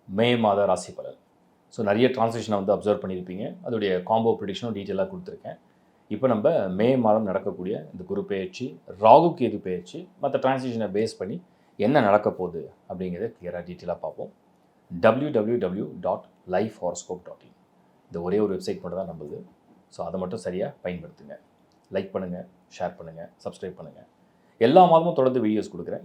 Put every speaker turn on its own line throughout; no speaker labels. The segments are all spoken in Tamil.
மே மாத ராசி பலன். ஸோ நிறைய டிரான்சிஷனை வந்து அப்சர்வ் பண்ணியிருப்பீங்க. அதோடைய காம்போ ப்ரிடிக்ஷனும் டீட்டெயிலாக கொடுத்துருக்கேன். இப்போ நம்ம மே மாதம் நடக்கக்கூடிய இந்த குரு பெயர்ச்சி, ராகு கேது பெயர்ச்சி, மற்ற டிரான்சிஷனை பேஸ் பண்ணி என்ன நடக்க போகுது அப்படிங்கிறத கிளியராக டீட்டெயிலாக பார்ப்போம். www.lifehoroscope.in இந்த ஒரே ஒரு வெப்சைட் மட்டும் தான் நம்மளுது. ஸோ அதை மட்டும் சரியாக பயன்படுத்துங்க. லைக் பண்ணுங்கள், ஷேர் பண்ணுங்கள், சப்ஸ்கிரைப் பண்ணுங்கள். எல்லா மாதமும் தொடர்ந்து வீடியோஸ் கொடுக்குறேன்.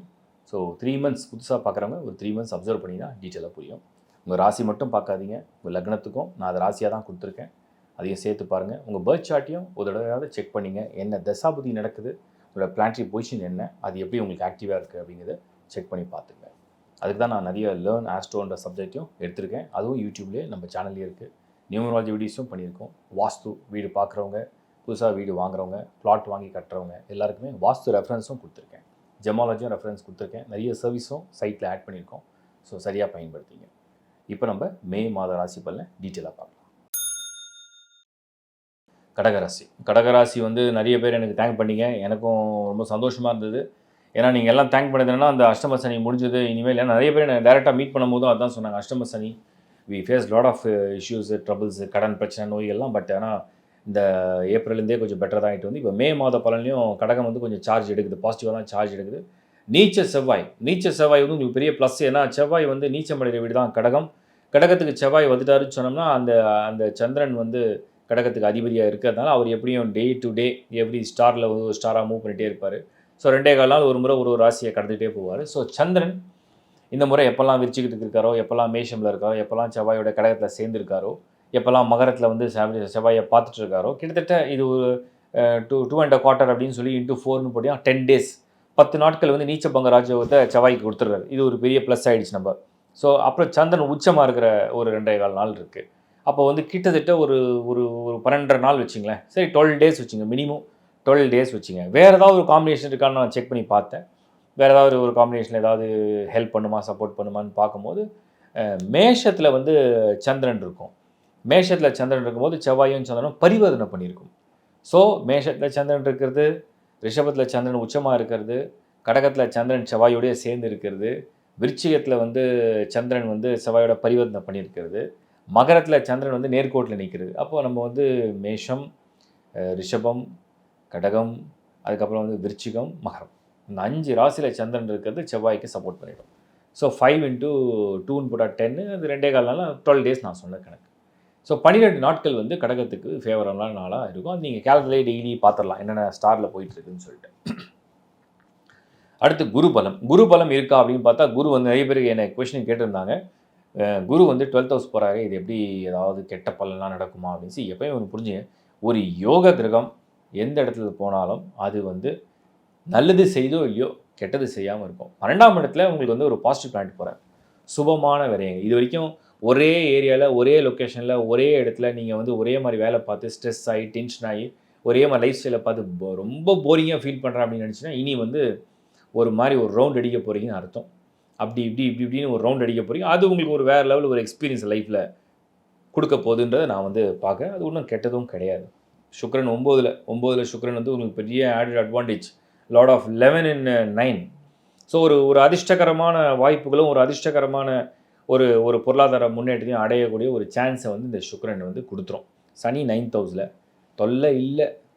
ஸோ 3 months புதுசாக பார்க்குறவங்க ஒரு 3 months அப்சர்வ் பண்ணிங்கன்னா டீட்டெயிலாக புரியும். உங்கள் ராசி மட்டும் பார்க்காதீங்க, உங்கள் லக்னத்துக்கும் நான் அதை ராசியாக தான் கொடுத்துருக்கேன், அதையும் சேர்த்து பாருங்கள். உங்கள் பர்த் சார்ட்டையும் ஒரு தடவையாவது செக் பண்ணிங்க. என்ன தசாபுதி நடக்குது, உங்களோட பிளானட்டரி பொசிஷன் என்ன, அது எப்படி உங்களுக்கு ஆக்டிவாக இருக்குது அப்படிங்கிறத செக் பண்ணி பார்த்துங்க. அதுக்கு தான் நான் நிறைய லேர்ன் ஆஸ்ட்ரோன்ற சப்ஜெக்ட்டையும் எடுத்திருக்கேன். அதுவும் யூடியூப்லேயே நம்ம சேனல்லே இருக்குது. நியூமராலஜி வீடியோஸும் பண்ணியிருக்கோம். வாஸ்து வீடு பார்க்குறவங்க, புதுசாக வீடு வாங்குறவங்க, பிளாட் வாங்கி கட்டுறவங்க எல்லாருக்குமே வாஸ்து ரெஃபரன்ஸும் கொடுத்துருக்கேன். ஜெமாலஜியும் ரெஃபரன்ஸ் கொடுத்துருக்கேன். நிறைய சர்வீஸும் சைட்டில் ஆட் பண்ணியிருக்கோம். ஸோ சரியாக பயன்படுத்திங்க. இப்போ நம்ம மே மாத ராசி பலனை டீட்டெயிலாக பார்க்கலாம். கடகராசி. கடகராசி வந்து நிறைய பேர் எனக்கு தேங்க் பண்ணிங்க. எனக்கும் ரொம்ப சந்தோஷமாக இருந்தது. ஏன்னா நீங்கள் எல்லாம் தேங்க் பண்ணதுன்னா அந்த அஷ்டம சனி முடிஞ்சது இனிமேல். ஏன்னா நிறைய பேர் எனக்கு டேரெக்டாக மீட் பண்ணும்போதும் அதுதான் சொன்னாங்க. அஷ்டம சனி we face lot of issues, troubles, கடன் பிரச்சனை, நோய்கள்லாம். பட் ஆனால் இந்த ஏப்ரல்லேருந்தே கொஞ்சம் பெட்டர் தான் ஆகிட்டு வந்து இப்போ மே மாத பலன்லையும் கடகம் வந்து கொஞ்சம் சார்ஜ் எடுக்குது, பாசிட்டிவாக தான் சார்ஜ் எடுக்குது. நீச்ச செவ்வாய் வந்து உங்களுக்கு பெரிய ப்ளஸ். ஏன்னா செவ்வாய் வந்து நீச்சமடைகிற வீடு தான் கடகம். கடகத்துக்கு செவ்வாய் வந்துட்டாருன்னு சொன்னோம்னா அந்த அந்த சந்திரன் வந்து கடகத்துக்கு அதிபதியாக இருக்கிறதுனால அவர் எப்படியும் டே டு டே எப்படி ஸ்டாரில் ஒரு ஸ்டாராக மூவ் பண்ணிகிட்டே இருப்பார். ஸோ 2.25 நாள் ஒரு முறை ஒரு ராசியை கடந்துகிட்டே போவார். ஸோ சந்திரன் இந்த முறை எப்போல்லாம் விருச்சிகத்துக்கு இருக்காரோ, எப்போல்லாம் மேஷமில் இருக்காரோ, எப்போல்லாம் செவ்வாயோட கடகத்தில் சேர்ந்துருக்காரோ, எப்போல்லாம் மகரத்தில் வந்து செவ்வாயை பார்த்துட்டு இருக்காரோ, கிட்டத்தட்ட இது ஒரு 2.25 அப்படின்னு சொல்லி இன்ட்டு 4ன்னு போட்டியா 10 days 10 நாட்கள் வந்து நீச்ச பங்க ராஜயோகத்தை செவ்வாய்க்கு கொடுத்துட்றாரு. இது ஒரு பெரிய ப்ளஸ் ஆகிடுச்சு நம்ம. ஸோ அப்புறம் சந்திரன் உச்சமாக இருக்கிற ஒரு 2.25 நாள் இருக்குது. அப்போ வந்து கிட்டத்தட்ட ஒரு ஒரு ஒரு 12.5 நாள் வச்சுங்களேன். சரி 12 days வச்சுங்க, மினிமம் 12 days வச்சுங்க. வேறு ஏதாவது ஒரு காம்பினேஷன் இருக்கான்னு நான் செக் பண்ணி பார்த்தேன். வேறு ஏதாவது ஒரு காம்பினேஷன் ஏதாவது ஹெல்ப் பண்ணுமா, சப்போர்ட் பண்ணுமான்னு பார்க்கும்போது மேஷத்தில் வந்து சந்திரன் இருக்கும். மேஷத்தில் சந்திரன் இருக்கும்போது செவ்வாயும் சந்திரனும் பரிவர்த்தனை பண்ணியிருக்கும். ஸோ மேஷத்தில் சந்திரன் இருக்கிறது, ரிஷபத்தில் சந்திரன் உச்சமாக இருக்கிறது, கடகத்தில் சந்திரன் செவ்வாயோடய சேர்ந்து இருக்கிறது, விருச்சிகத்தில் வந்து சந்திரன் வந்து செவ்வாயோட பரிவர்த்தனை பண்ணியிருக்கிறது, மகரத்தில் சந்திரன் வந்து நேர்கோட்டில் நிற்கிறது. அப்போது நம்ம வந்து மேஷம், ரிஷபம், கடகம், அதுக்கப்புறம் வந்து விருச்சிகம், மகரம், இந்த 5 ராசியில் சந்திரன் இருக்கிறது செவ்வாய்க்கு சப்போர்ட் பண்ணிடும். ஸோ 5 × 2ன்னு போட்டால் 10, அது 2.25 நாள் 12 days நான் சொன்ன கணக்கு. ஸோ 12 நாட்கள் வந்து கடகத்துக்கு ஃபேவரபுளான நாளாக இருக்கும். அது நீங்கள் கேல்குலேட் டெய்லி பார்த்துடலாம் என்னென்ன ஸ்டாரில் போயிட்டுருக்குன்னு சொல்லிட்டு. அடுத்து குரு பலம் இருக்கா அப்படின்னு பார்த்தா, குரு வந்து நிறைய பேருக்கு என்ன கொஸ்டின் கேட்டிருந்தாங்க. குரு வந்து 12th house போகிறாரு, இது எப்படி ஏதாவது கெட்ட பலன்லாம் நடக்குமா அப்படின்னு எப்போயும் ஒன்று புரிஞ்சுங்க. ஒரு யோக கிரகம் எந்த இடத்துல போனாலும் அது வந்து நல்லது செய்தோ இல்லையோ கெட்டது செய்யாமல் இருக்கும். 12ஆம் இடத்துல உங்களுக்கு வந்து ஒரு பாசிட்டிவ் பிளானட் போகிறார், சுபமான விரயங்கள். இது வரைக்கும் ஒரே ஏரியாவில், ஒரே லொக்கேஷனில், ஒரே இடத்துல நீங்கள் வந்து ஒரே மாதிரி வேலை பார்த்து ஸ்ட்ரெஸ் ஆகி, டென்ஷன் ஆகி, ஒரே மாதிரி லைஃப் ஸ்டைலை பார்த்து ரொம்ப போரிங்காக ஃபீல் பண்ணுறேன் அப்படின்னு நினச்சின்னா, இனி வந்து ஒரு மாதிரி ஒரு ரவுண்ட் அடிக்க போகிறீங்கன்னு அர்த்தம். அப்படி இப்படின்னு ஒரு ரவுண்ட் அடிக்க போகிறீங்க. அது உங்களுக்கு ஒரு வேறு லெவல் ஒரு எக்ஸ்பீரியன்ஸ் லைஃப்பில் கொடுக்க போகுதுன்றதை நான் வந்து பார்க்குறேன். அது ஒன்றும் கெட்டதும் கிடையாது. சுக்ரன் 9ல் சுக்ரன் வந்து உங்களுக்கு பெரிய added advantage, lord of 11 in 9. So ஒரு அதிர்ஷ்டகரமான வாய்ப்புகளும் ஒரு அதிர்ஷ்டகரமான ஒரு ஒரு பொருளாதார முன்னேற்றத்தையும் அடையக்கூடிய ஒரு சான்ஸை வந்து இந்த சுக்ரன் வந்து கொடுத்துரும். சனி 9th ஹவுஸில்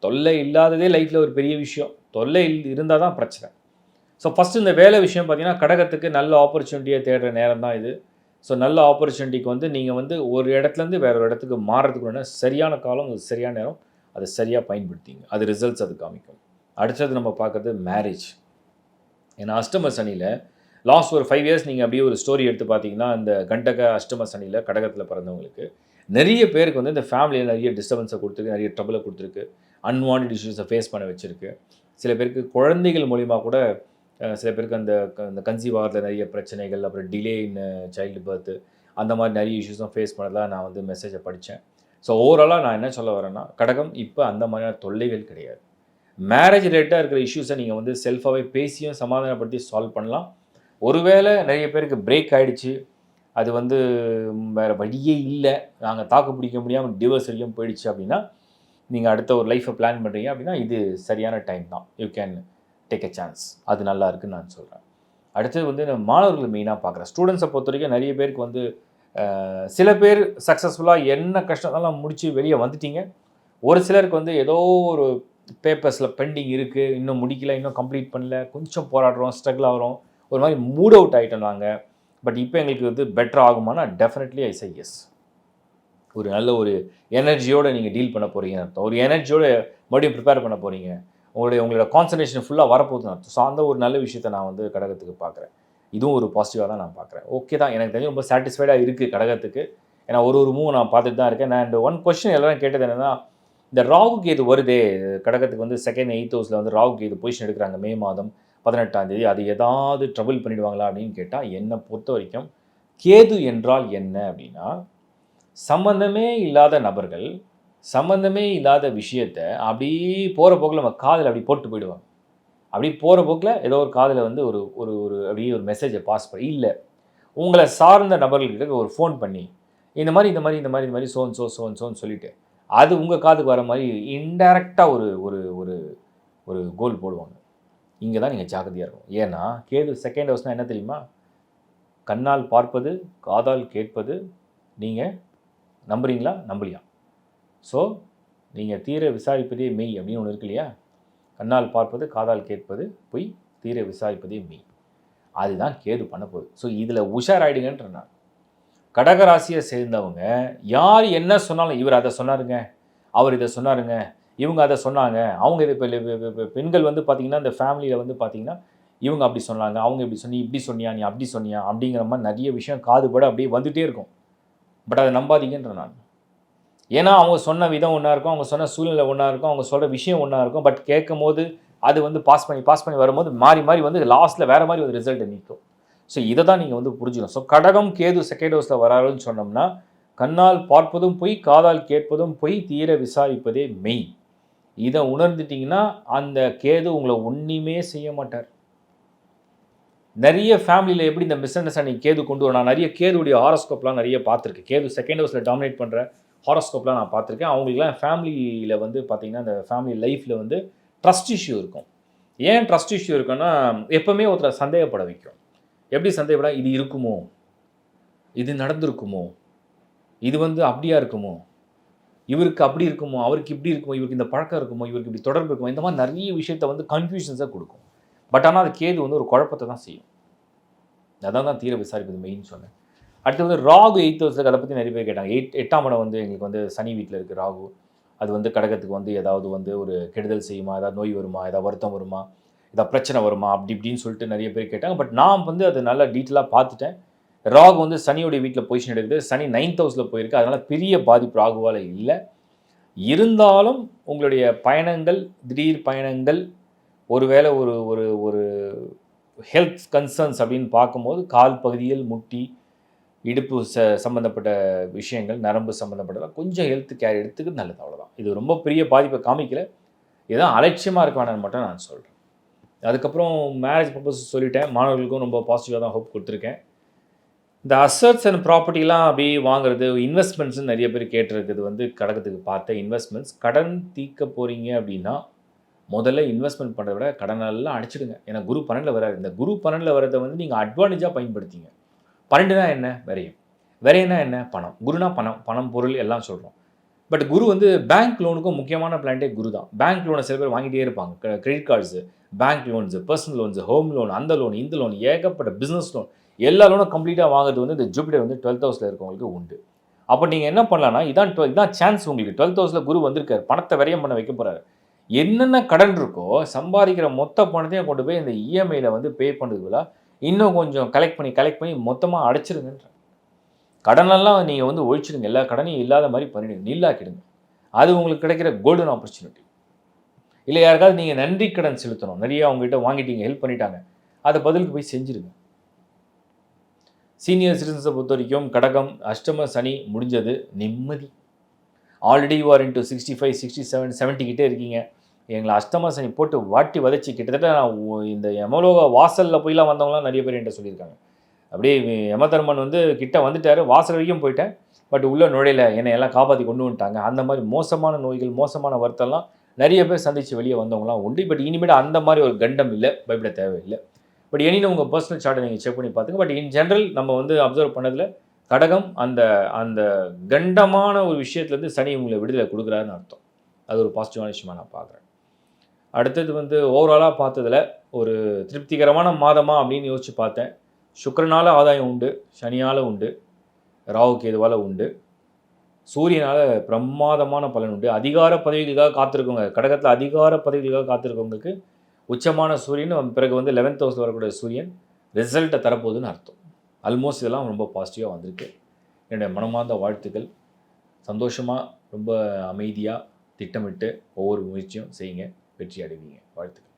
தொல்லை இல்லாததே லைஃப்பில் ஒரு பெரிய விஷயம். தொல்லை இருந்தால் தான் பிரச்சனை. ஸோ ஃபஸ்ட்டு இந்த வேலை விஷயம் பார்த்தீங்கன்னா, கடகத்துக்கு நல்ல ஆப்பர்ச்சுனிட்டியை தேடுற நேரம் தான் இது. ஸோ நல்ல ஆப்பர்ச்சுனிட்டிக்கு வந்து நீங்கள் வந்து ஒரு இடத்துலேருந்து வேறு ஒரு இடத்துக்கு மாறுறதுக்கு சரியான காலம், சரியான நேரம், அதை சரியாக பயன்படுத்திங்க. அது ரிசல்ட்ஸ் அது காமிக்கும். அடுத்தது நம்ம பார்க்குறது மேரேஜ். ஏன்னா அஷ்டம சனியில் லாஸ்ட் ஒரு 5 years நீங்கள் அப்படியே ஒரு ஸ்டோரி எடுத்து பார்த்தீங்கன்னா, இந்த கண்டக அஷ்டம சனியில் கடகத்தில் பிறந்தவங்களுக்கு நிறைய பேருக்கு வந்து இந்த ஃபேமிலியில் நிறைய டிஸ்டர்பன்ஸை கொடுத்துருக்கு, நிறைய ட்ரபிளை கொடுத்துருக்கு, அன்வான்ட் இஷ்யூஸை ஃபேஸ் பண்ண வச்சுருக்கு. சில பேருக்கு குழந்தைகள் மூலிமா கூட சில பேருக்கு அந்த கன்சீவ் ஆகிறதுல நிறைய பிரச்சனைகள், அப்புறம் டிலே இன் சைல்டு பர்த்து, அந்த மாதிரி நிறைய இஷ்யூஸும் ஃபேஸ் பண்ணதான் நான் வந்து மெசேஜை படித்தேன். ஸோ ஓவராலாக நான் என்ன சொல்ல வரேன்னா, கடகம் இப்போ அந்த மாதிரியான தொல்லைகள் கிடையாது. மேரேஜ் ரிலேட்டாக இருக்கிற இஷ்யூஸை நீங்கள் வந்து செல்ஃபாகவே பேசியும் சமாதானப்படுத்தி சால்வ் பண்ணலாம். ஒருவேளை நிறைய பேருக்கு பிரேக் ஆகிடுச்சு, அது வந்து வேறு வழியே இல்லை, நாங்கள் தாக்கு பிடிக்க முடியாமல் டிவோர்ஸ் வரைக்கும் போயிடுச்சு அப்படின்னா, நீங்கள் அடுத்த ஒரு லைஃப்பை பிளான் பண்ணுறீங்க அப்படின்னா இது சரியான டைம் தான். You can take a chance. அது நல்லா இருக்குன்னு நான் சொல்கிறேன். அடுத்தது வந்து நான் மாணவர்கள் மெயினாக பார்க்குறேன். ஸ்டூடெண்ட்ஸை பொறுத்த வரைக்கும் நிறைய பேருக்கு வந்து சில பேர் சக்ஸஸ்ஃபுல்லாக என்ன கஷ்டத்தாலும் முடிச்சு வெளியே வந்துட்டீங்க. ஒரு சிலருக்கு வந்து ஏதோ ஒரு பேப்பர்ஸில் பெண்டிங் இருக்குது, இன்னும் முடிக்கல, இன்னும் கம்ப்ளீட் பண்ணல, கொஞ்சம் போராடுறோம், ஸ்ட்ரகிள் ஆகிறோம், ஒரு மாதிரி மூட் அவுட் ஆகிட்டோம் நாங்கள். பட் இப்போ எங்களுக்கு வந்து பெட்டர் ஆகுமானா டெஃபினெட்லி ஐ சே எஸ். ஒரு நல்ல ஒரு எனர்ஜியோடு நீங்கள் டீல் பண்ண போகிறீங்கன்னு அர்த்தம். ஒரு எனர்ஜியோடு மறுபடியும் ப்ரிப்பேர் பண்ண போகிறீங்க. உங்களோட கான்சன்ட்ரேஷன் ஃபுல்லாக வரப்போகுதுன்னு அர்த்தம். ஸோ அந்த ஒரு நல்ல விஷயத்தை நான் வந்து கடகத்துக்கு பார்க்குறேன். இதுவும் ஒரு பாசிட்டிவாக தான் நான் பார்க்குறேன். ஓகே தான், எனக்கு தெரிஞ்சு ரொம்ப சாட்டிஸ்ஃபைடாக இருக்குது கடகத்துக்கு. ஏன்னா ஒரு மூவ் நான் பார்த்துட்டு தான் இருக்கேன். நான் ஒன் கொஸ்டின் எல்லாரும் கேட்டது என்னென்னா, இந்த ராகு கேது வருதே கடகத்துக்கு வந்து செகண்ட் 8th ஹவுஸில் வந்து ராகு கேது பொசிஷன் எடுக்கிறாங்க மே மாதம் 18ஆம் தேதி. அது ஏதாவது ட்ரபிள் பண்ணிடுவாங்களா அப்படின்னு கேட்டால், என்னை பொறுத்த வரைக்கும் கேது என்றால் என்ன அப்படின்னா, சம்பந்தமே இல்லாத நபர்கள், சம்பந்தமே இல்லாத விஷயத்த அப்படியே போகிற போக்கில் நம்ம காதில் அப்படி போட்டு போயிடுவாங்க. அப்படி போகிற போக்கில் ஏதோ ஒரு காதில் வந்து ஒரு ஒரு ஒரு அப்படியே ஒரு மெசேஜை பாஸ் பண்ணி, இல்லை உங்களை சார்ந்த நபர்கள்கிட்ட ஒரு ஃபோன் பண்ணி இந்த மாதிரி சோன்னு சொல்லிட்டு அது உங்கள் காதுக்கு வர மாதிரி இன்டைரக்டாக ஒரு ஒரு ஒரு ஒரு கோல் போடுவாங்க. இங்கே தான் நீங்கள் ஜாக்கிரதையாக இருக்கணும். ஏன்னா கேது செகண்ட் ஹவுஸ்னால் என்ன தெரியுமா? கண்ணால் பார்ப்பது, காதால் கேட்பது. நீங்கள் நம்புறீங்களா நம்பலையா? ஸோ நீங்கள் தீர விசாரிப்பதே மெய் அப்படின்னு ஒன்று இருக்கு இல்லையா? கண்ணால் பார்ப்பது, காதால் கேட்பது பொய், தீர விசாரிப்பதே மெய். அதுதான் கேது பண்ண போகுது. ஸோ இதில் உஷாராயிடுங்கன்ற நான். கடகராசியை சேர்ந்தவங்க யார் என்ன சொன்னாலும், இவர் அதை சொன்னாருங்க, அவர் இதை சொன்னாருங்க, இவங்க அதை சொன்னாங்க, அவங்க இது இப்போ பெண்கள் வந்து பார்த்திங்கன்னா இந்த ஃபேமிலியில் வந்து பார்த்திங்கன்னா இவங்க அப்படி சொன்னாங்க, அவங்க இப்படி சொன்னி, இப்படி சொன்னியா, நீ அப்படி சொன்னியா அப்படிங்கிற மாதிரி நிறைய விஷயம் காதுபட அப்படியே வந்துகிட்டே இருக்கும். பட் அதை நம்பாதீங்கன்ற நான். ஏன்னா அவங்க சொன்ன விதம் ஒன்றா இருக்கும், அவங்க சொன்ன சூழ்நிலை ஒன்றா இருக்கும், அவங்க சொல்கிற விஷயம் ஒன்றா இருக்கும். பட் கேட்கும் போது அது வந்து பாஸ் பண்ணி வரும்போது மாறி வந்து லாஸ்ட்டில் வேறு மாதிரி ஒரு ரிசல்ட்டை நிற்கும். ஸோ இதை தான் நீங்கள் வந்து புரிஞ்சுக்கணும். ஸோ கடகம் கேது செகண்ட் ஹவுஸில் வராருன்னு சொன்னோம்னா, கண்ணால் பார்ப்பதும் பொய், காதால் கேட்பதும் பொய், தீர விசாரிப்பதே மெய். இதை உணர்ந்துட்டிங்கன்னா அந்த கேது உங்களை ஒன்றுமே செய்ய மாட்டார். நிறைய ஃபேமிலியில் எப்படி இந்த மிஸ் அண்டர்ஸ்டாண்டிங் கேது கொண்டு வரும். நான் நிறைய கேதுடைய ஹாரோஸ்கோப்லாம் நிறைய பார்த்துருக்கேன். கேது செகண்ட் ஹவுஸில் டாமினேட் பண்ணுற ஹாரோஸ்கோப்லாம் நான் பார்த்துருக்கேன். அவங்களுக்குலாம் ஃபேமிலியில் வந்து பார்த்திங்கன்னா அந்த ஃபேமிலி லைஃப்பில் வந்து ட்ரஸ்ட் இஷ்யூ இருக்கும். ஏன் ட்ரஸ்ட் இஷ்யூ இருக்குன்னா, எப்போவுமே ஒருத்தரை சந்தேகப்பட வைக்கும். எப்படி சந்தேகப்பட, இது இருக்குமோ, இது நடந்திருக்குமோ, இது வந்து அப்படியா இருக்குமோ, இவருக்கு அப்படி இருக்குமோ, அவருக்கு இப்படி இருக்குமோ, இவருக்கு இந்த பழக்கம் இருக்குமோ, இவருக்கு இப்படி தொடர்பு இருக்குமோ, இந்த மாதிரி நிறைய விஷயத்தை வந்து கன்ஃபியூஷன்ஸாக கொடுக்கும். பட் ஆனால் அது கேது வந்து ஒரு குழப்பத்தை தான் செய்யும். அதான் தான் தீர விசாரிப்பது மெயின்னு சொன்னேன். அடுத்து வந்து ராகு 8th ஹவுஸில் அதை பற்றி நிறைய பேர் கேட்டாங்க. 8ஆம் இடம் வந்து எங்களுக்கு வந்து சனி வீட்டில் இருக்குது ராகு. அது வந்து கடகத்துக்கு வந்து ஏதாவது வந்து ஒரு கெடுதல் செய்யுமா, ஏதாவது நோய் வருமா, ஏதாவது வருத்தம் வருமா, ஏதாவது பிரச்சனை வருமா, அப்படி இப்படின்னு சொல்லிட்டு நிறைய பேர் கேட்டாங்க. பட் நான் வந்து அது நல்லா டீட்டெயிலாக பார்த்துட்டேன். ராகு வந்து சனியோடைய வீட்டில் பொசிஷன் எடுக்குது. சனி 9th ஹவுஸில் போயிருக்கு. அதனால் பெரிய பாதிப்பு ராகுவால் இல்லை. இருந்தாலும் உங்களுடைய பயணங்கள், திடீர் பயணங்கள், ஒருவேளை ஒரு ஒரு ஒரு ஹெல்த் கன்சர்ன்ஸ் அப்படின்னு பார்க்கும்போது கால் பகுதியில் முட்டி, இடுப்பு சம்மந்தப்பட்ட விஷயங்கள், நரம்பு சம்மந்தப்பட்டதெல்லாம் கொஞ்சம் ஹெல்த் கேர் எடுத்துக்கிறது நல்லது. அவ்வளோதான். இது ரொம்ப பெரிய பாதிப்பை காமிக்கல. இதுதான் அலட்சியமாக இருக்க வேணாம்னு மட்டும் நான் சொல்கிறேன். அதுக்கப்புறம் மேரேஜ் ப்ரப்போஸ் சொல்லிட்டேன். மாணவர்களுக்கும் ரொம்ப பாசிட்டிவாக தான் ஹோப் கொடுத்துருக்கேன். இந்த அசட்ஸ் அண்ட் ப்ராப்பர்ட்டிலாம் அப்படி வாங்குறது, இன்வெஸ்ட்மெண்ட்ஸ்னு நிறைய பேர் கேட்டிருக்குது வந்து கடகத்துக்கு பார்த்த இன்வெஸ்ட்மெண்ட்ஸ். கடன் தீர்க்க போகிறீங்க அப்படின்னா முதல்ல இன்வெஸ்ட்மெண்ட் பண்ணுறத விட கடனெல்லாம் அடிச்சிடுங்க. ஏன்னா குரு 12ல் வராது. இந்த குரு 12ல் வரதை வந்து நீங்கள் அட்வான்டேஜாக பயன்படுத்திங்க. 12னா என்ன? விரயம். விரயம்னா என்ன? பணம். குருனா பணம், பணம் பொருள் எல்லாம் சொல்கிறோம். பட் குரு வந்து பேங்க் லோனுக்கும் முக்கியமான பிளான்ட்டே குரு தான். பேங்க் லோனை சில பேர் வாங்கிட்டே இருப்பாங்க. Credit cards, bank loans, personal loans, home loan, அந்த லோன், இந்த லோன், ஏகப்பட்ட பிஸ்னஸ் லோன், எல்லா லோனும் கம்ப்ளீட்டாக வாங்குறது வந்து இந்த ஜூபிட்டர் வந்து 12th ஹவுஸில் இருக்கவங்களுக்கு உண்டு. அப்போ நீங்கள் என்ன பண்ணலான்னா, இதான் சான்ஸ் உங்களுக்கு. 12th ஹவுஸில் குரு வந்திருக்காரு, பணத்தை விரயம் பண்ண வைக்க போகிறாரு. என்னென்ன கடன் இருக்கோ சம்பாதிக்கிற மொத்த பணத்தையும் கொண்டு போய் இந்த இஎம்ஐயில் வந்து பே பண்ணுறதுக்குள்ள இன்னும் கொஞ்சம் கலெக்ட் பண்ணி மொத்தமாக அடைச்சிருங்கன்ற. கடனெல்லாம் நீங்கள் வந்து ஒழிச்சிடுங்க. எல்லா கடனையும் இல்லாத மாதிரி பண்ணிடுங்க, நில்லாக்கிடுங்க. அது உங்களுக்கு கிடைக்கிற கோல்டன் ஆப்பர்ச்சுனிட்டி. இல்லை யாருக்காவது நீங்கள் நன்றி கடன் செலுத்தணும், நிறைய அவங்ககிட்ட வாங்கிட்டீங்க, ஹெல்ப் பண்ணிட்டாங்க, அதை பதிலுக்கு போய் செஞ்சுருங்க. சீனியர் சிட்டிசன்ஸை பொறுத்த வரைக்கும் கடகம் அஷ்டம சனி முடிஞ்சது, நிம்மதி. ஆல்ரெடி யூ ஆர் இன்ட்டு 65, 67, 70 கிட்டே இருக்கீங்க. எங்களை அஷ்டம சனி போட்டு வாட்டி வதச்சி கிட்டத்தட்ட நான் இந்த யமலோக வாசலில் போய்லாம் வந்தவங்களாம் நிறைய பேர் என்கிட்ட சொல்லியிருக்காங்க. அப்படியே யமதர்மன் வந்து கிட்ட வந்துட்டார், வாசல் வரைக்கும் போயிட்டேன், பட் உள்ளே நுழையில, என்னை எல்லாம் காப்பாற்றி கொண்டு வந்துட்டாங்க. அந்த மாதிரி மோசமான நோய்கள், மோசமான வருத்தம்லாம் நிறைய பேர் சந்தித்து வெளியே வந்தவங்களாம் உண்டு. பட் இனிமேல் அந்த மாதிரி ஒரு கண்டம் இல்லை, பயப்பட தேவையில்லை. பட் எனினும் உங்கள் பர்சனல் சார்ட்டை நீங்கள் செக் பண்ணி பார்த்துங்க. பட் இன் ஜென்ரல் நம்ம வந்து அப்சர்வ் பண்ணதில் கடகம் அந்த அந்த கண்டமான ஒரு விஷயத்துலேருந்து சனி உங்களை விடுதலை கொடுக்குறாருன்னு அர்த்தம். அது ஒரு பாசிட்டிவான விஷயமா நான் பார்க்குறேன். அடுத்தது வந்து ஓவராலாக பார்த்ததுல ஒரு திருப்திகரமான மாதமா அப்படின்னு யோசிச்சு பார்த்தேன். சுக்கிரனால ஆதாயம் உண்டு, சனியால உண்டு, ராகு கேதுவால உண்டு, சூரியனால பிரமாதமான பலன் உண்டு. அதிகார பதவிகளுக்காக காத்திருக்கவங்க, கடகத்தில அதிகார பதவிகளுக்காக காத்திருக்கவங்களுக்கு உச்சமான சூரியன் பிறகு வந்து 11th ஹவுஸ்ல வரக்கூடிய சூரியன் ரிசல்ட்டை தரப்போகுதுன்னு அர்த்தம். ஆல்மோஸ்ட் இதெல்லாம் ரொம்ப பாசிட்டிவாக வந்திருக்கு. என்னுடைய மனமார்ந்த வாழ்த்துக்கள். சந்தோஷமாக ரொம்ப அமைதியாக திட்டமிட்டு ஒவ்வொரு முயற்சியும் செய்யுங்க, வெற்றி அடைவீங்க. வாழ்த்துக்கள்.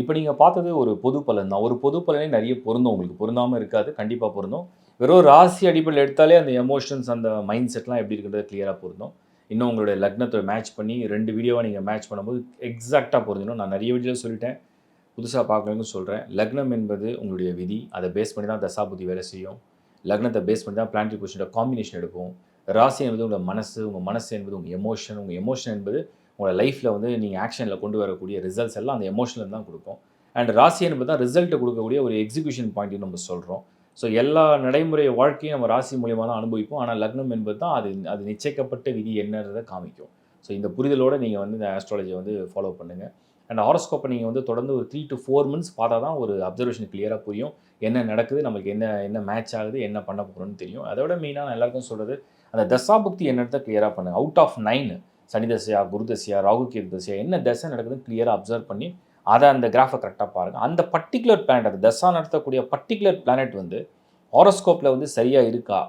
இப்போ நீங்கள் பார்த்தது ஒரு பொது பலன் தான். ஒரு பொது பலனே நிறைய பொருந்தும், உங்களுக்கு பொருந்தாமல் இருக்காது, கண்டிப்பாக பொருந்தும். வெறும் ராசி அடிப்படையில் எடுத்தாலே அந்த எமோஷன்ஸ் அந்த மைண்ட் செட்லாம் எப்படி இருக்குன்றது கிளியராக பொருந்தும். இன்னும் உங்களுடைய லக்னத்தை மேட்ச் பண்ணி 2 வீடியோவை நீங்கள் மேட்ச் பண்ணும்போது எக்ஸாக்டாக பொருந்தணும். நான் நிறைய வீடியோவில் சொல்லிட்டேன், புதுசாக பார்க்கலன்னு சொல்கிறேன். லக்னம் என்பது உங்களுடைய விதி, அதை பேஸ் பண்ணி தான் தசாபுத்தி வேலை செய்யும். லக்னத்தை பேஸ் பண்ணி தான் பிளானட்டரி பொசிஷனோட காம்பினேஷன் எடுப்போம். ராசி என்பது உங்கள் மனசு என்பது உங்கள் எமோஷன் என்பது உங்களோட லைஃப்பில் வந்து நீங்கள் ஆக்ஷனில் கொண்டு வரக்கூடிய ரிசல்ட்ஸ் எல்லாம் அந்த எமோஷனில் தான் கொடுக்கும். அண்ட் ராசி என்பது தான் ரிசல்ட்டை கொடுக்கக்கூடிய ஒரு எக்ஸிக்யூஷன் பாயிண்ட்னு நம்ம சொல்கிறோம். ஸோ எல்லா நடைமுறை வாழ்க்கையும் நம்ம ராசி மூலியமாக தான் அனுபவிப்போம். ஆனால் லக்னம் என்பது தான் அது நிச்சயிக்கப்பட்ட விதி என்னன்றதை காமிக்கும். ஸோ இந்த புரிதலோடு நீங்கள் வந்து இந்த ஆஸ்ட்ராலஜியை வந்து ஃபாலோ பண்ணுங்கள். அண்ட் ஹாரோஸ்கோப்பை நீங்கள் வந்து தொடர்ந்து ஒரு 3 to 4 months பார்த்தா தான் ஒரு அப்சர்வேஷன் கிளியராக புரியும். என்ன நடக்குது, நம்மளுக்கு என்ன மேட்ச் ஆகுது, என்ன பண்ண போகிறோம்னு தெரியும். அதை விட மெயினாக நான் எல்லாருக்கும் சொல்கிறது, அந்த தசாபுக்தி என்னன்றதை கிளியராக பண்ணுங்கள். அவுட் ஆஃப் 9 சனி தசையா, குரு தசையா, ராகு கேது தசையா, என்ன தசை நடக்குதுன்னு கிளியராக அப்சர்வ் பண்ணி அதை அந்த கிராஃபை கரெக்டாக பாருங்கள். அந்த பர்டிகுலர் பிளானட், அந்த தசா நடத்தக்கூடிய பர்டிகுலர் பிளானட் வந்து ஹாரோஸ்கோப்பில் வந்து சரியாக இருக்கா,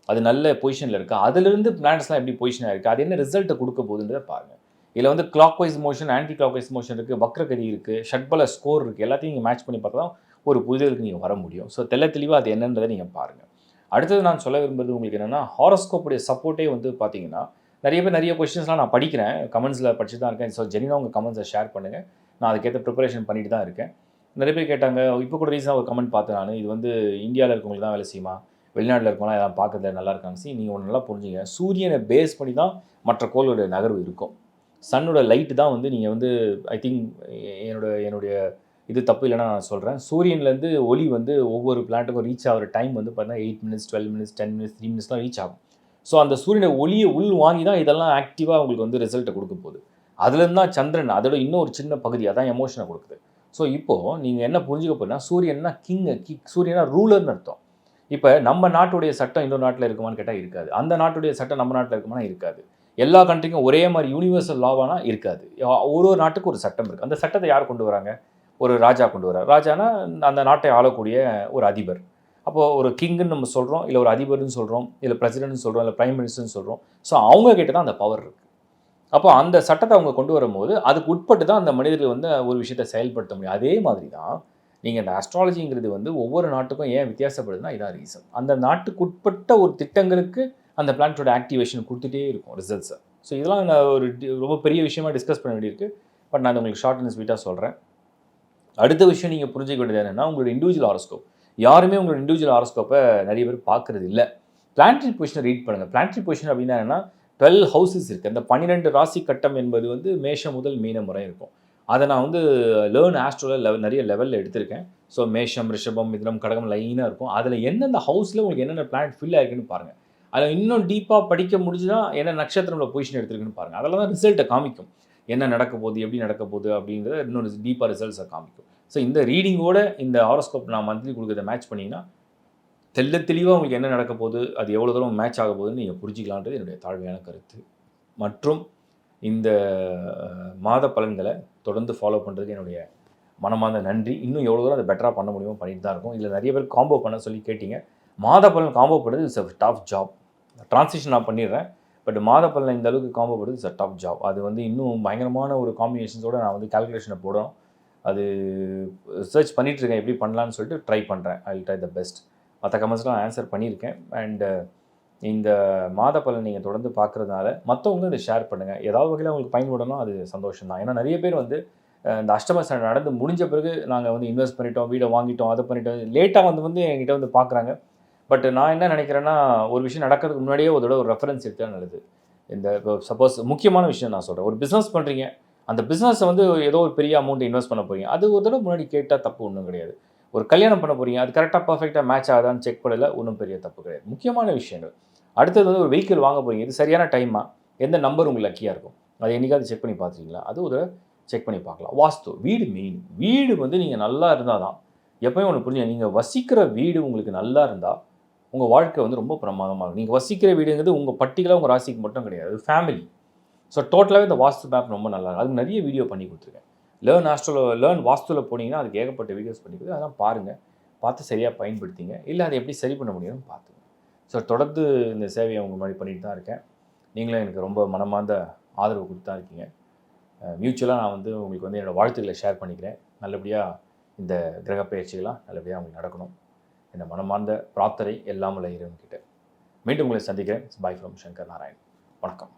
அது நல்ல பொசிஷனில் இருக்கா, அதிலிருந்து பிளானட்ஸ்லாம் எப்படி பொசிஷனாக இருக்குது, அது என்ன ரிசல்ட்டை கொடுக்க போகுதுன்றதை பாருங்கள். இதில் வந்து clockwise motion, anti clockwise motion இருக்குது, வக்ரகதி இருக்குது, ஷட்பல ஸ்கோர் இருக்குது, எல்லாத்தையும் நீங்கள் மேட்ச் பண்ணி பார்த்தா தான் ஒரு புரிதலுக்கு நீங்கள் வர முடியும். ஸோ தெளிவாக அது என்னன்றதை நீங்கள் பாருங்கள். அடுத்தது நான் சொல்ல விரும்புறது உங்களுக்கு என்னென்னா, ஹாரோஸ்கோப்புடைய சப்போர்ட்டே வந்து பார்த்தீங்கன்னா, நிறைய பேர் நிறைய கொஸ்டின்ஸ்லாம் நான் படிக்கிறேன், கமெண்ட்ஸில் படிச்சு தான் இருக்கேன். ஸோ ஜெனினாக உங்கள் கமெண்ட்ஸை ஷேர் பண்ணுங்கள். நான் அதுக்கேற்ற ப்ரிப்பரேஷன் பண்ணிட்டு தான் இருக்கேன். நிறைய பேர் கேட்டாங்க, இப்போ கூட ரீசனாக ஒரு கமெண்ட் பார்த்தேன் நான், இது வந்து இந்தியாவில் இருக்கவங்களுக்கு தான் வேலை செய்யுமா, வெளிநாட்டில் இருக்கவங்களாம் எதாவது பார்க்கறதுல நல்லா இருக்காங்க. நீங்கள் ஒன்று நல்லா புரிஞ்சுங்க, சூரியனை பேஸ் பண்ணி தான் மற்ற கோளோட நகர்வு இருக்கும். சன்னோட லைட்டு தான் வந்து நீங்கள் வந்து ஐ திங்க் என்னுடைய இது தப்பு இல்லைன்னா நான் சொல்கிறேன், சூரியன்லேருந்து ஒளி வந்து ஒவ்வொரு பிளானட்டுக்கும் ரீச் ஆகிற டைம் வந்து பார்த்தீங்கன்னா 8 minutes, 12 minutes, 10 minutes, 3 minutesலாம் ரீச் ஆகும். ஸோ அந்த சூரியனை ஒளியை உள் வாங்கி தான் இதெல்லாம் ஆக்டிவாக உங்களுக்கு வந்து ரிசல்ட்டை கொடுக்க போகுது. அதுலேருந்து தான் சந்திரன், அதோட இன்னும் ஒரு சின்ன பகுதி அதான் எமோஷனை கொடுக்குது. ஸோ இப்போது நீங்கள் என்ன புரிஞ்சுக்க போனால், சூரியன்னா சூரியனா ரூலர்னு அர்த்தம். இப்போ நம்ம நாட்டுடைய சட்டம் இன்னொரு நாட்டில் இருக்குமான்னு கேட்டால் இருக்காது. அந்த நாட்டுடைய சட்டம் நம்ம நாட்டில் இருக்குமானா இருக்காது. எல்லா கண்ட்ரிக்கும் ஒரே மாதிரி யூனிவர்சல் லாவானா இருக்காது. ஒரு நாட்டுக்கு ஒரு சட்டம் இருக்குது. அந்த சட்டத்தை யார் கொண்டு வராங்க? ஒரு ராஜா கொண்டு வரார். ராஜானா அந்த நாட்டை ஆளக்கூடிய ஒரு அதிபர். அப்போது ஒரு கிங்குன்னு நம்ம சொல்கிறோம், இல்லை ஒரு அதிபர்னு சொல்கிறோம், இல்லை பிரசிடென்ட்னு சொல்கிறோம், இல்லை பிரைம் மினிஸ்டர்னு சொல்கிறோம். ஸோ அவங்க கிட்ட தான் அந்த பவர் இருக்குது. அப்போ அந்த சட்டத்தை அவங்க கொண்டு வரும்போது அதுக்கு உட்பட்டு தான் அந்த மனிதர்கள் வந்து ஒரு விஷயத்தை செயல்படுத்த முடியும். அதே மாதிரி தான் நீங்கள் இந்த ஆஸ்ட்ராலஜிங்கிறது வந்து ஒவ்வொரு நாட்டுக்கும் ஏன் வித்தியாசப்படுதுன்னா இதான் ரீசன். அந்த நாட்டுக்கு உட்பட்ட ஒரு திட்டங்களுக்கு அந்த பிளானட்டோட ஆக்டிவேஷன் கொடுத்துட்டே இருக்கும் ரிசல்ட்ஸை. ஸோ இதெல்லாம் நான் ஒரு ரொம்ப பெரிய விஷயமாக டிஸ்கஸ் பண்ண வேண்டியிருக்கு. பட் நான் உங்களுக்கு ஷார்ட் அண்ட் ஸ்வீட்டாக சொல்கிறேன். அடுத்த விஷயம் நீங்கள் புரிஞ்சிக்க வேண்டியது என்னென்னா, உங்களோட இண்டிவிஜுவல் ஹாரோஸ்கோப். யாருமே உங்களோட இண்டிவிஜுவல் ஹாரோஸ்கோப்பை நிறைய பேர் பார்க்குறது இல்லை. பிளானட்டரி பொசிஷனை ரீட் பண்ணுங்கள். பிளானட்டரி பொசிஷன் அப்படின்னா என்னென்னா 12 ஹவுசஸ் இருக்குது. அந்த 12 ராசி கட்டம் என்பது வந்து மேஷம் முதல் மீனம் வரை இருக்கும். அதை நான் வந்து லேர்ன் ஆஸ்ட்ரோவில் நிறைய லெவலில் எடுத்திருக்கேன். ஸோ மேஷம், ரிஷபம், மிதுனம், கடகம் லைனாக இருக்கும். அதில் எந்தெந்த ஹவுஸில் உங்களுக்கு என்னென்ன பிளானட் ஃபில் ஆகிருக்குன்னு பாருங்கள். அதில் இன்னும் டீப்பாக படிக்க முடிஞ்சுன்னா என்ன நட்சத்திரத்தில் பொசிஷன் எடுத்துருக்குன்னு பாருங்கள். அதெல்லாம் தான் ரிசல்ட்டை காமிக்கும். என்ன நடக்க போகுது, எப்படி நடக்க போகுது அப்படின்றத இன்னொரு டீப்பாக ரிசல்ட்ஸை காமிக்கும். ஸோ இந்த ரீடிங்கோட இந்த ஹாரோஸ்கோப் நான் மந்த்லி கொடுக்குறத மேட்ச் பண்ணிங்கன்னா தெளிவாக உங்களுக்கு என்ன நடக்க போகுது, அது எவ்வளோ தூரம் மேட்ச் ஆக போகுதுன்னு நீங்கள் புரிஞ்சிக்கலான்றது என்னுடைய தாழ்மையான கருத்து. மற்றும் இந்த மாத பலன்களை தொடர்ந்து ஃபாலோ பண்ணுறதுக்கு என்னுடைய மனமார்ந்த நன்றி. இன்னும் எவ்வளோ தூரம் அதை பெட்டராக பண்ண முடியுமோ பண்ணிட்டு தான் இருக்கும். இதில் நிறைய பேர் காம்போ பண்ண சொல்லி கேட்டிங்க. மாத பலன் காம்போ பண்ணுறது it's a tough job. Translation நான் பண்ணிடுறேன். பட் மாத பலன் இந்த அளவுக்கு காம்போ பண்ணுறது இட்ஸ் அ டஃப் ஜாப். அது வந்து இன்னும் பயங்கரமான ஒரு காம்பினேஷன்ஸோடு நான் வந்து கால்குலேஷனை போடணும். அது ரிசர்ச் பண்ணிகிட்ருக்கேன், எப்படி பண்ணலான்னு சொல்லிட்டு ட்ரை பண்ணுறேன். I will try the best. மற்ற கமெண்ட்ஸ்லாம் ஆன்சர் பண்ணியிருக்கேன். அண்டு இந்த மாத பலன் நீங்கள் தொடர்ந்து பார்க்குறதுனால மற்றவங்க இதை ஷேர் பண்ணுங்கள். ஏதாவது வகையில் உங்களுக்கு பயன்படணும், அது சந்தோஷம் தான். ஏன்னா நிறைய பேர் வந்து இந்த அஷ்டம சனி நடந்து முடிஞ்ச பிறகு நாங்கள் வந்து இன்வெஸ்ட் பண்ணிட்டோம், வீடை வாங்கிட்டோம், அதை பண்ணிட்டோம், லேட்டாக வந்து என்கிட்ட வந்து பார்க்குறாங்க. பட் நான் என்ன நினைக்கிறேன்னா, ஒரு விஷயம் நடக்கிறதுக்கு முன்னாடியே ஒரு ரெஃபரன்ஸ் எடுத்தால் நல்லது. இந்த இப்போ சப்போஸ் முக்கியமான விஷயம் நான் சொல்கிறேன், ஒரு பிஸ்னஸ் பண்ணுறீங்க, அந்த பிஸ்னஸை வந்து ஏதோ ஒரு பெரிய அமௌண்ட் இன்வெஸ்ட் பண்ண போகிறீங்க, அது ஒரு தடவை முன்னாடி கேட்டால் தப்பு ஒன்றும் கிடையாது. ஒரு கல்யாணம் பண்ண போகிறீங்க, அது கரெக்டாக பர்ஃபெக்டாக மேட்ச் ஆகுதான்னு செக் பண்ணல, ஒன்றும் பெரிய தப்பு கிடையாது. முக்கியமான விஷயங்கள். அடுத்தது வந்து ஒரு வெஹிக்கிள் வாங்க போகிறீங்க, இது சரியான டைமா? எந்த நம்பர் உங்களுக்கு லக்கியாக இருக்கும்? அதை என்னைக்காவது செக் பண்ணி பார்த்துருக்கீங்களா? அது ஒரு செக் பண்ணி பார்க்கலாம். வாஸ்து, வீடு மெயின். வீடு வந்து நீங்கள் நல்லா இருந்தால் தான், எப்பயும் ஒன்று புரிஞ்சுங்க, நீங்கள் வசிக்கிற வீடு உங்களுக்கு நல்லா இருந்தால், உங்கள் வாழ்க்கை வந்து ரொம்ப பிரமாதமாக இருக்கும். நீங்கள் வசிக்கிற வீடுங்கிறது உங்கள் பர்ட்டிகுலராக உங்கள் ராசிக்கு மட்டும் கிடையாது, அது ஃபேமிலி. ஸோ டோட்டலாகவே இந்த வாஸ்து மேப் ரொம்ப நல்லா இருக்கும். அதுக்கு நிறைய வீடியோ பண்ணி கொடுத்துருக்கேன். லேர்ன் வாஸ்துவில் போனீங்கன்னா அதுக்கு ஏகப்பட்ட வீடியோஸ் பண்ணி கொடுத்து அதெல்லாம் பாருங்கள். பார்த்து சரியாக பயன்படுத்திங்க. இல்லை அதை எப்படி சரி பண்ண முடியும்னு பார்த்துங்க. ஸோ தொடர்ந்து இந்த சேவையை உங்கள் மாதிரி பண்ணிட்டு தான் இருக்கேன். நீங்களும் எனக்கு ரொம்ப மனமார்ந்த ஆதரவு கொடுத்து தான் இருக்கீங்க. மியூச்சுவலாக நான் வந்து உங்களுக்கு வந்து என்னோடய வாழ்த்துக்களை ஷேர் பண்ணிக்கிறேன். நல்லபடியாக இந்த கிரக பயிற்சிகள்லாம் நல்லபடியாக உங்களுக்கு நடக்கணும். இந்த மனமார்ந்த பிரார்த்தனை எல்லாம் உள்ள இறைவன்கிட்ட. மீண்டும் உங்களை சந்திக்கிறேன். Bye from Shankar Narayan. வணக்கம்.